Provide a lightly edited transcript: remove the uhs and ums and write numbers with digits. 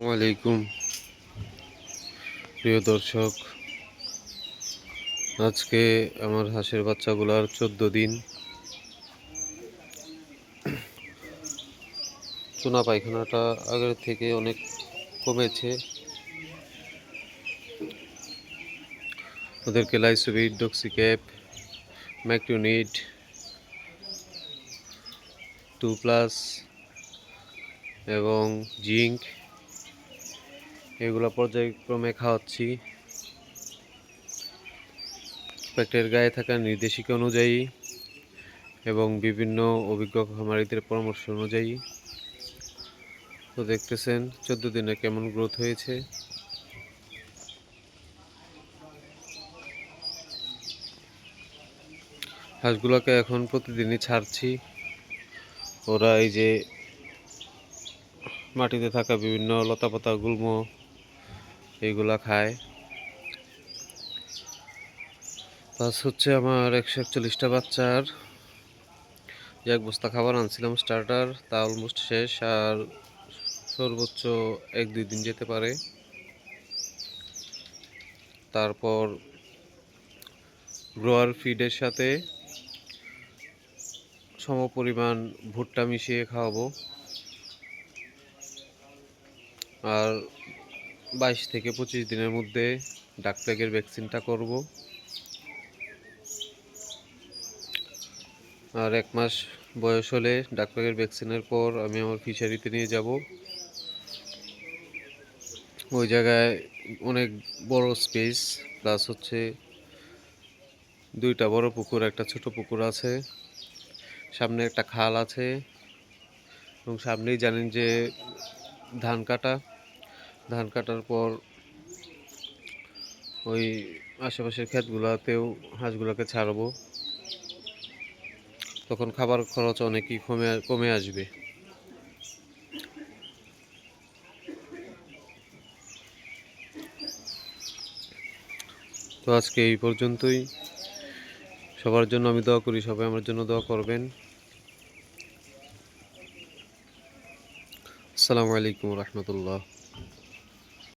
ওয়ালাইকুম প্রিয় দর্শক, আজকে আমার হাঁসের বাচ্চাগুলার 14 দিন। চুনা পায়খানাটা আগের থেকে অনেক কমেছে। ওদেরকে লাইসোভিট, ডক্সিক্যাপ, ম্যাকটিউনিড 2+ এবং জিঙ্ক এগুলো পর্যায়ক্রমে খাওয়াচ্ছি প্যাকেটের গায়ে থাকা নির্দেশিকা অনুযায়ী এবং বিভিন্ন অভিজ্ঞ খামারিদের পরামর্শ অনুযায়ী। তো দেখতেছেন 14 দিনে কেমন গ্রোথ হয়েছে। হাঁসগুলোকে এখন প্রতিদিনই ছাড়ছি। ওরা এই যে মাটিতে থাকা বিভিন্ন লতাপাতা, গুল্ম এইগুলা খায়। প্লাস হচ্ছে আমার 141টা বাচ্চার যে 1 বস্তা খাবার আনছিলাম স্টার্টার, তা অলমোস্ট শেষ। আর সর্বোচ্চ 1-2 দিন যেতে পারে। তারপর গ্রোয়ার ফিডের সাথে সমপরিমাণ ভুট্টা মিশিয়ে খাওয়াবো। আর 22 থেকে 25 দিনের মধ্যে ডাক প্লেগের ভ্যাকসিনটা করব। আর 1 মাস বয়স হলে ডাক প্লেগের ভ্যাকসিনের পর আমি আমার ফিশারিতে নিয়ে যাব। ওই জায়গায় অনেক বড় স্পেস, প্লাস হচ্ছে 2টা বড় পুকুর, একটা ছোট পুকুর আছে, সামনে একটা খাল আছে এবং সামনেই জানেন যে ধান কাটার পর ওই আশেপাশের ক্ষেতগুলোতেও হাঁসগুলোকে ছাড়বো। তখন খাবার খরচ অনেকই কমে আসবে। তো আজকে এই পর্যন্তই। সবার জন্য আমি দোয়া করি, সবাই আমার জন্য দোয়া করবেন। আসসালামু আলাইকুম রহমতুল্লাহ।